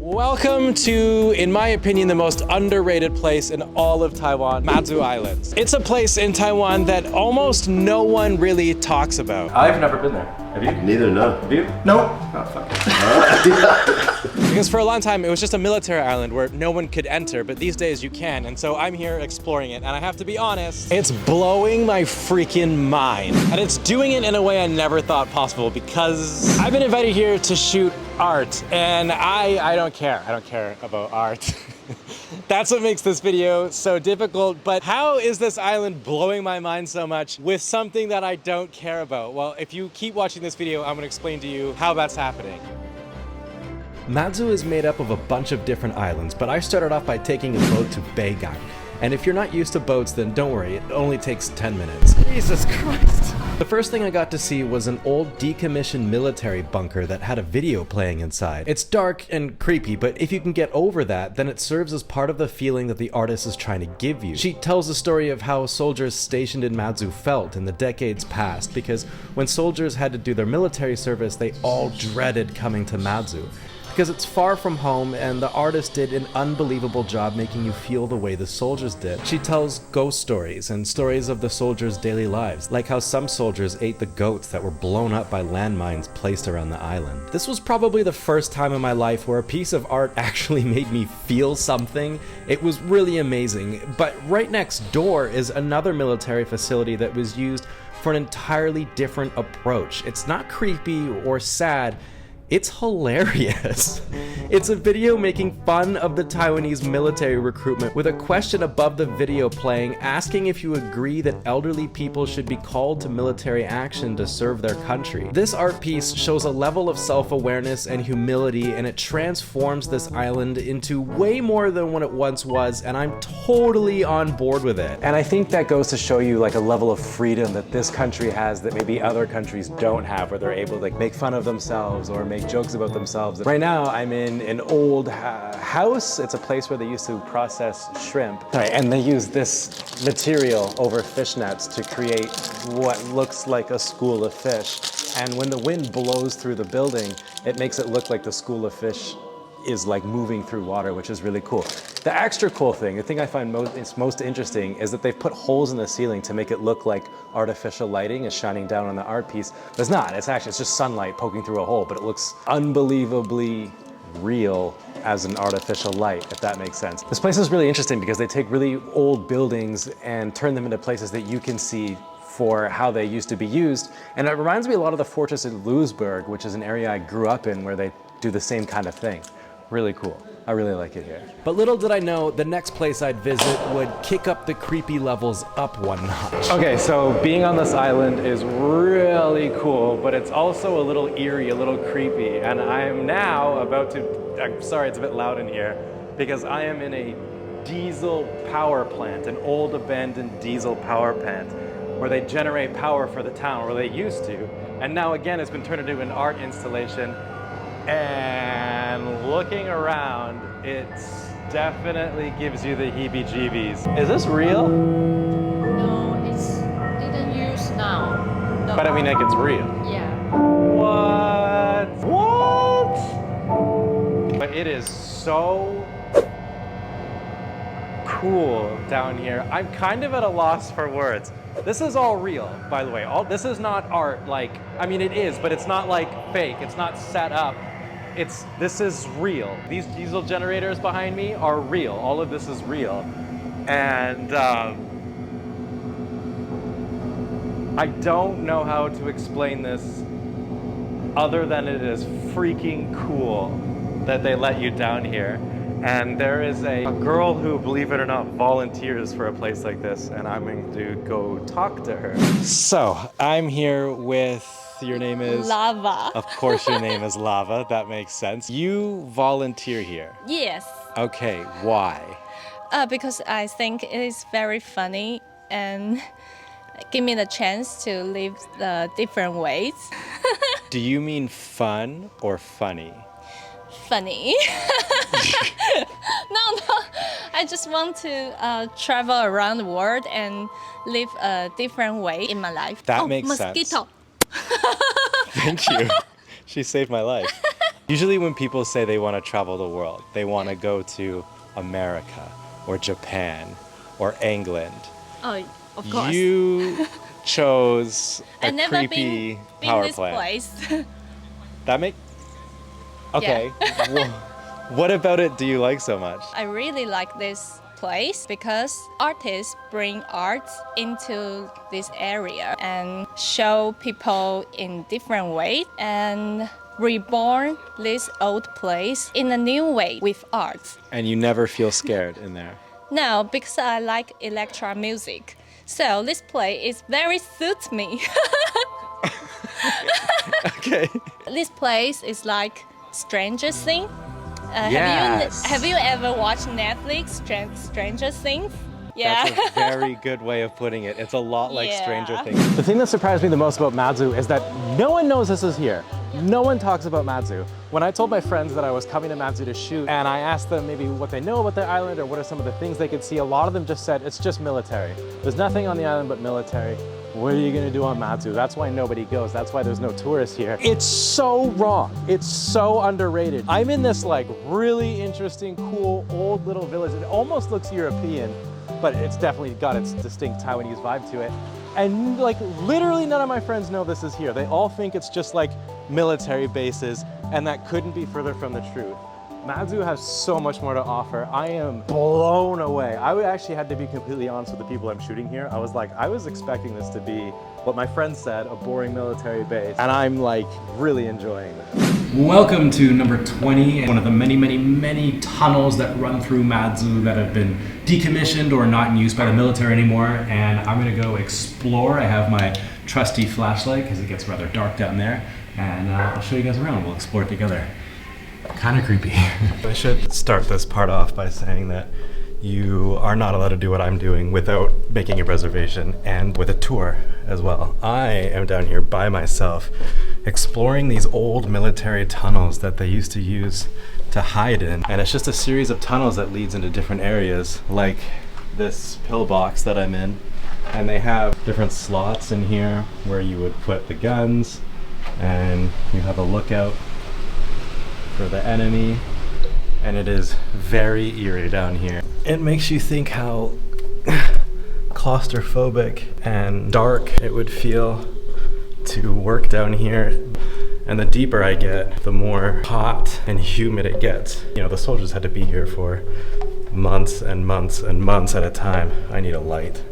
Welcome to, in my opinion, the most underrated place in all of Taiwan, Mazu Islands. It's a place in Taiwan that almost no one really talks about. I've never been there. Have you? Neither, no. Have you? No. Oh, fuck. Because for a long time, it was just a military island where no one could enter, but these days you can, and so I'm here exploring it, and I have to be honest, it's blowing my freaking mind. And it's doing it in a way I never thought possible, because I've been invited here to shoot art, and I don't care. I don't care about art. That's what makes this video so difficult, but how is this island blowing my mind so much with something that I don't care about? Well, if you keep watching this video, I'm gonna explain to you how that's happening. Mazu is made up of a bunch of different islands, but I started off by taking a boat to Beigang. And if you're not used to boats, then don't worry, it only takes 10 minutes. Jesus Christ! The first thing I got to see was an old decommissioned military bunker that had a video playing inside. It's dark and creepy, but if you can get over that, then it serves as part of the feeling that the artist is trying to give you. She tells the story of how soldiers stationed in Mazu felt in the decades past, because when soldiers had to do their military service, they all dreaded coming to Mazu. Because it's far from home, and the artist did an unbelievable job making you feel the way the soldiers did. She tells ghost stories and stories of the soldiers' daily lives, like how some soldiers ate the goats that were blown up by landmines placed around the island. This was probably the first time in my life where a piece of art actually made me feel something. It was really amazing. But right next door is another military facility that was used for an entirely different approach. It's not creepy or sad. It's hilarious. It's a video making fun of the Taiwanese military recruitment with a question above the video playing asking if you agree that elderly people should be called to military action to serve their country. This art piece shows a level of self-awareness and humility, and it transforms this island into way more than what it once was, and I'm totally on board with it. And I think that goes to show you like a level of freedom that this country has that maybe other countries don't have, where they're able to like make fun of themselves or make jokes about themselves. Right now, I'm in an old house. It's a place where they used to process shrimp. Right, and they use this material over fishnets to create what looks like a school of fish. And when the wind blows through the building, it makes it look like the school of fish is like moving through water, which is really cool. The extra cool thing, the thing I find most interesting, is that they've put holes in the ceiling to make it look like artificial lighting is shining down on the art piece. But it's not, it's just sunlight poking through a hole, but it looks unbelievably real as an artificial light, if that makes sense. This place is really interesting because they take really old buildings and turn them into places that you can see for how they used to be used. And it reminds me a lot of the fortress at Lewisburg, which is an area I grew up in where they do the same kind of thing. Really cool. I really like it here. But little did I know, the next place I'd visit would kick up the creepy levels up one notch. Okay, so being on this island is really cool, but it's also a little eerie, a little creepy. And I'm now about to, I'm sorry, it's a bit loud in here, because I am in a diesel power plant, an old abandoned diesel power plant, where they generate power for the town, or they used to. And now again, it's been turned into an art installation. And looking around, it definitely gives you the heebie-jeebies. Is this real? No, it's didn't use now. No. But I mean, like, it's real. Yeah. What? What? But it is so cool down here. I'm kind of at a loss for words. This is all real, by the way. This is not art, like, I mean, it is, but it's not like fake. It's not set up. This is real. These diesel generators behind me are real. All of this is real. And I don't know how to explain this other than it is freaking cool that they let you down here. And there is a girl who, believe it or not, volunteers for a place like this, and I'm going to go talk to her. So, I'm here with, your name is? Lava. Of course your name is Lava, that makes sense. You volunteer here? Yes. Okay, why? Because I think it is very funny and give me the chance to live the different ways. Do you mean fun or funny? Funny. No, I just want to travel around the world and live a different way in my life. That makes mosquito. sense. Thank you. She saved my life. Usually when people say they want to travel the world, they want to go to America or Japan or England. Oh, of course. You chose a I've never creepy been power this plant. place. That make okay. Well, what about it do you like so much? I really like this place because artists bring art into this area and show people in different ways and reborn this old place in a new way with art. And you never feel scared in there. No, because I like electro music. So this place is very suits me. Okay. This place is like Stranger Things. Yes. Have you ever watched Netflix Stranger Things? Yeah. That's a very good way of putting it. It's a lot like Yeah. Stranger Things. The thing that surprised me the most about Mazu is that no one knows this is here. No one talks about Mazu. When I told my friends that I was coming to Mazu to shoot and I asked them maybe what they know about the island or what are some of the things they could see, a lot of them just said it's just military. There's nothing on the island but military. What are you gonna do on Matsu? That's why nobody goes. That's why there's no tourists here. It's so wrong. It's so underrated. I'm in this like really interesting, cool, old little village. It almost looks European, but it's definitely got its distinct Taiwanese vibe to it. And like literally none of my friends know this is here. They all think it's just like military bases, and that couldn't be further from the truth. Mazu has so much more to offer. I am blown away. I would actually had to be completely honest with the people I'm shooting here. I was like, I was expecting this to be what my friend said, a boring military base. And I'm like really enjoying this. Welcome to number 20, one of the many tunnels that run through Matsu that have been decommissioned or not in use by the military anymore. And I'm gonna go explore. I have my trusty flashlight because it gets rather dark down there. And I'll show you guys around. We'll explore it together. Kind of creepy. I should start this part off by saying that you are not allowed to do what I'm doing without making a reservation and with a tour as well. I am down here by myself exploring these old military tunnels that they used to use to hide in. And it's just a series of tunnels that leads into different areas like this pillbox that I'm in. And they have different slots in here where you would put the guns and you have a lookout for the enemy, and it is very eerie down here. It makes you think how claustrophobic and dark it would feel to work down here. And the deeper I get, the more hot and humid it gets. You know, the soldiers had to be here for months and months and months at a time. I need a light.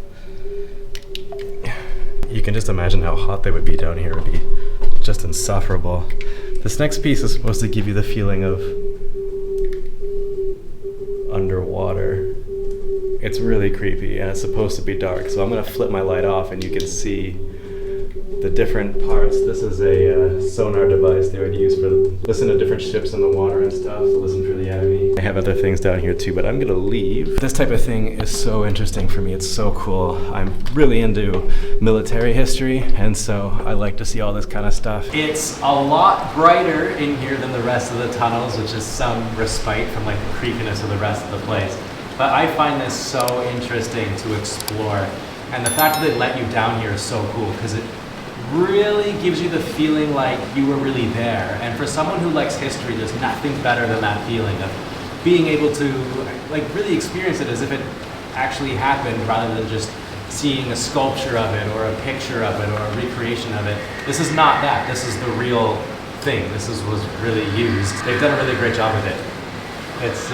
You can just imagine how hot they would be down here. It would be just insufferable. This next piece is supposed to give you the feeling of underwater. It's really creepy and it's supposed to be dark, so I'm gonna flip my light off and you can see the different parts. This is a sonar device they would use for listen to different ships in the water and stuff, to listen for the enemy. I have other things down here too, but I'm gonna leave. This type of thing is so interesting for me. It's so cool. I'm really into military history, and so I like to see all this kind of stuff. It's a lot brighter in here than the rest of the tunnels, which is some respite from like the creepiness of the rest of the place. But I find this so interesting to explore. And the fact that they let you down here is so cool because it really gives you the feeling like you were really there. And for someone who likes history, there's nothing better than that feeling of being able to like really experience it as if it actually happened rather than just seeing a sculpture of it or a picture of it or a recreation of it. This is not that. This is the real thing. This was really used. They've done a really great job with it. It's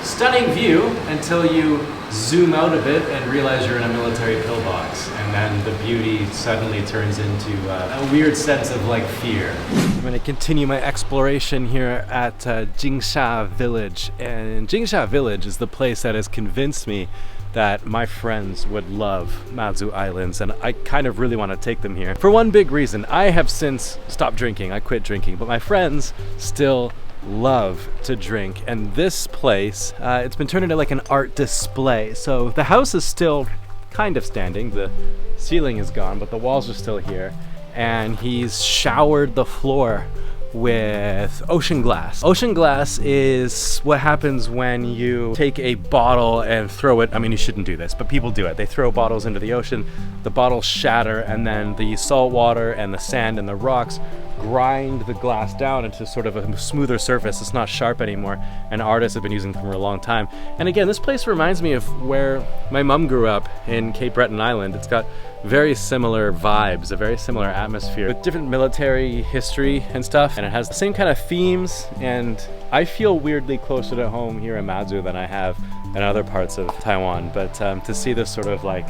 stunning view until you zoom out of it and realize you're in a military pillbox, and then the beauty suddenly turns into a weird sense of like fear. I'm going to continue my exploration here at Jingsha Village, and Jingsha Village is the place that has convinced me that my friends would love Mazu Islands, and I kind of really want to take them here. For one big reason, I have since stopped drinking. I quit drinking, but my friends still love to drink, and this place it's been turned into like an art display. So the house is still kind of standing, the ceiling is gone, but the walls are still here, and he's showered the floor with ocean glass. Ocean glass is what happens when you take a bottle and throw it. I mean, you shouldn't do this, but people do it. They throw bottles into the ocean, the bottles shatter, and then the salt water and the sand and the rocks grind the glass down into sort of a smoother surface. It's not sharp anymore, and artists have been using them for a long time. And again, this place reminds me of where my mom grew up in Cape Breton Island. It's got very similar vibes, a very similar atmosphere with different military history and stuff, and it has the same kind of themes, and I feel weirdly closer to home here in Mazu than I have in other parts of Taiwan. But to see this sort of like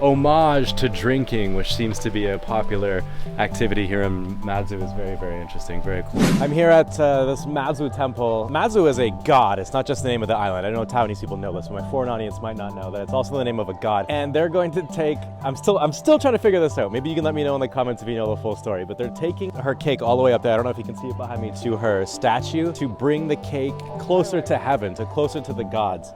homage to drinking, which seems to be a popular activity here in Matsu, is very, very interesting, very cool. I'm here at this Mazu Temple. Mazu is a god. It's not just the name of the island. I know Taiwanese people know this, but my foreign audience might not know that it's also the name of a god. And they're going to take, I'm still trying to figure this out. Maybe you can let me know in the comments if you know the full story, but they're taking her cake all the way up there. I don't know if you can see it behind me, to her statue, to bring the cake closer to heaven, closer to the gods.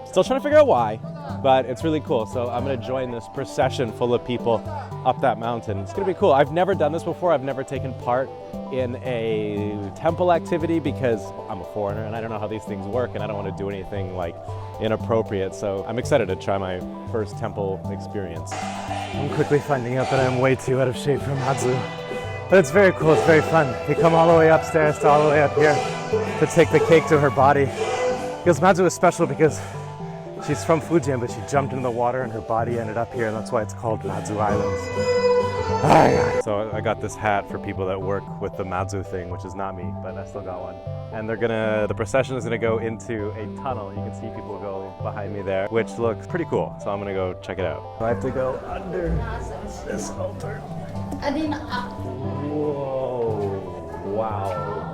Still trying to figure out why, but it's really cool. So I'm gonna join this procession full of people up that mountain. It's gonna be cool. I've never done this before. I've never taken part in a temple activity because I'm a foreigner and I don't know how these things work, and I don't want to do anything like inappropriate. So I'm excited to try my first temple experience. I'm quickly finding out that I'm way too out of shape for Mazu, but it's very cool. It's very fun. You come all the way upstairs to all the way up here to take the cake to her body. Because Mazu is special because she's from Fujian, but she jumped into the water and her body ended up here, and that's why it's called Mazu Islands. So I got this hat for people that work with the Mazu thing, which is not me, but I still got one. And the procession is gonna go into a tunnel. You can see people go behind me there, which looks pretty cool. So I'm gonna go check it out. I have to go under this altar. Whoa, wow.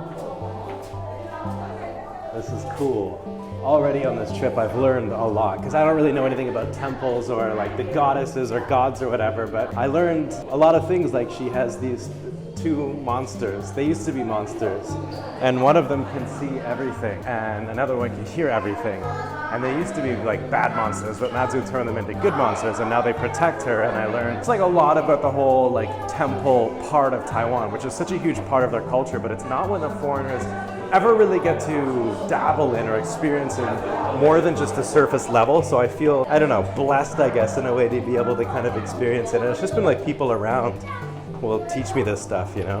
This is cool. Already on this trip, I've learned a lot, because I don't really know anything about temples or like the goddesses or gods or whatever, but I learned a lot of things. Like, she has these two monsters. They used to be monsters, and one of them can see everything and another one can hear everything. And they used to be like bad monsters, but Matsu turned them into good monsters, and now they protect her. And I learned it's like a lot about the whole like temple part of Taiwan, which is such a huge part of their culture, but it's not one the foreigners ever really get to dabble in or experience in more than just the surface level. So I feel, I don't know, blessed, I guess, in a way to be able to kind of experience it. And it's just been like people around who will teach me this stuff, you know?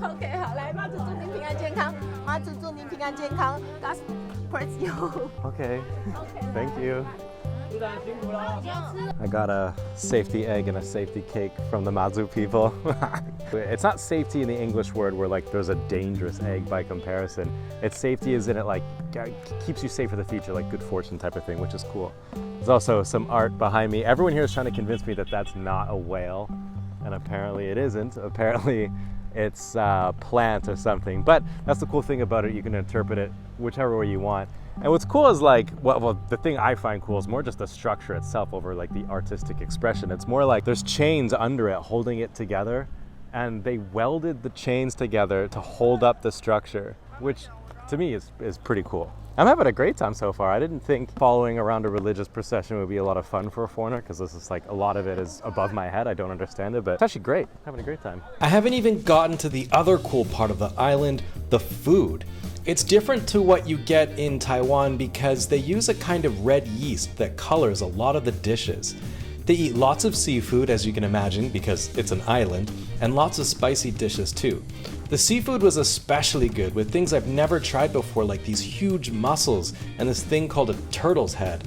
Okay, 好，来，妈祖祝您平安健康，妈祖祝您平安健康，God bless you. Okay, thank you. I got a safety egg and a safety cake from the Mazu people. It's not safety in the English word where like there's a dangerous egg by comparison. It's safety as in it like keeps you safe for the future, like good fortune type of thing, which is cool. There's also some art behind me. Everyone here is trying to convince me that that's not a whale, and apparently it isn't. Apparently it's a plant or something, but that's the cool thing about it. You can interpret it whichever way you want. And what's cool is like, well, the thing I find cool is more just the structure itself over like the artistic expression. It's more like there's chains under it holding it together, and they welded the chains together to hold up the structure, which to me is pretty cool. I'm having a great time so far. I didn't think following around a religious procession would be a lot of fun for a foreigner, because this is like a lot of it is above my head. I don't understand it, but it's actually great. I'm having a great time. I haven't even gotten to the other cool part of the island, the food. It's different to what you get in Taiwan because they use a kind of red yeast that colors a lot of the dishes. They eat lots of seafood, as you can imagine, because it's an island, and lots of spicy dishes too. The seafood was especially good, with things I've never tried before, like these huge mussels and this thing called a turtle's head.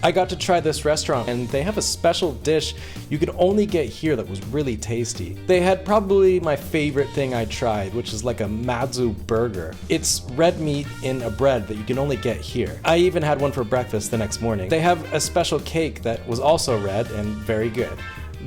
I got to try this restaurant, and they have a special dish you could only get here that was really tasty. They had probably my favorite thing I tried, which is like a Matsu burger. It's red meat in a bread that you can only get here. I even had one for breakfast the next morning. They have a special cake that was also red and very good.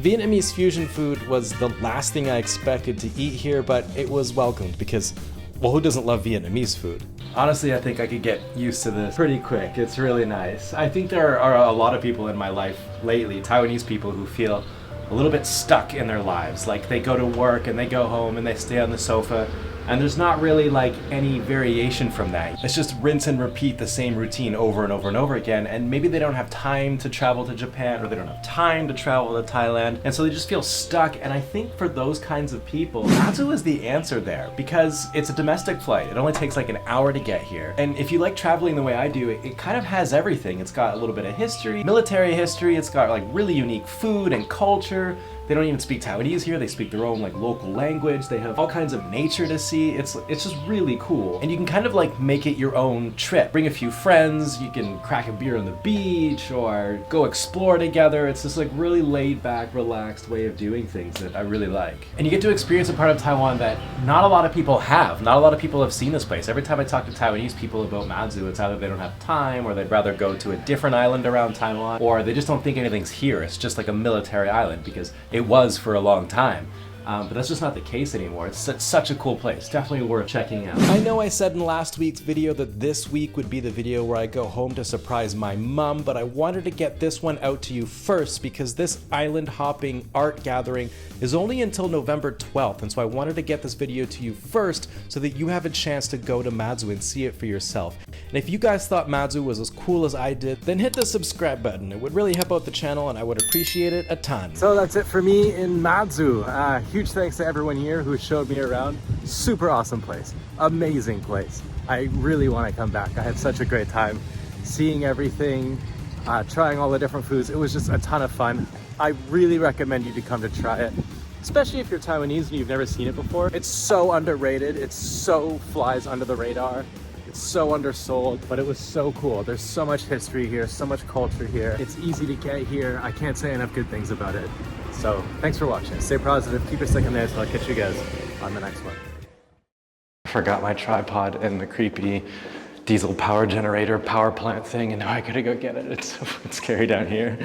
Vietnamese fusion food was the last thing I expected to eat here, but it was welcomed because, well, who doesn't love Vietnamese food? Honestly, I think I could get used to this pretty quick. It's really nice. I think there are a lot of people in my life lately, Taiwanese people, who feel a little bit stuck in their lives. Like they go to work and they go home and they stay on the sofa, and there's not really like any variation from that. It's just rinse and repeat the same routine over and over and over again, and maybe they don't have time to travel to Japan, or they don't have time to travel to Thailand, and so they just feel stuck. And I think for those kinds of people, Matsu is the answer there, because it's a domestic flight. It only takes like an hour to get here, and if you like traveling the way I do, it kind of has everything. It's got a little bit of history, military history, it's got like really unique food and culture, They don't even speak Taiwanese here. They speak their own like local language. They have all kinds of nature to see. It's just really cool. And you can kind of like make it your own trip. Bring a few friends, you can crack a beer on the beach or go explore together. It's this like really laid back, relaxed way of doing things that I really like. And you get to experience a part of Taiwan that not a lot of people have. Not a lot of people have seen this place. Every time I talk to Taiwanese people about Mazu, it's either they don't have time or they'd rather go to a different island around Taiwan, or they just don't think anything's here. It's just like a military island because it was for a long time. But that's just not the case anymore. It's such a cool place. Definitely worth checking out. I know I said in last week's video that this week would be the video where I go home to surprise my mom, but I wanted to get this one out to you first because this island hopping art gathering is only until November 12th, and so I wanted to get this video to you first so that you have a chance to go to Mazu and see it for yourself. And if you guys thought Mazu was as cool as I did, then hit the subscribe button. It would really help out the channel and I would appreciate it a ton. So that's it for me in Mazu. Huge thanks to everyone here who showed me around. Super awesome place. Amazing place. I really want to come back. I had such a great time seeing everything, trying all the different foods. It was just a ton of fun. I really recommend you to come to try it, especially if you're Taiwanese and you've never seen it before. It's so underrated. It so flies under the radar. It's so undersold, but it was so cool. There's so much history here, so much culture here. It's easy to get here. I can't say enough good things about it. So thanks for watching. Stay positive, keep your second there, so I'll catch you guys on the next one. I forgot my tripod in the creepy diesel power generator power plant thing, and now I gotta go get it. It's scary down here.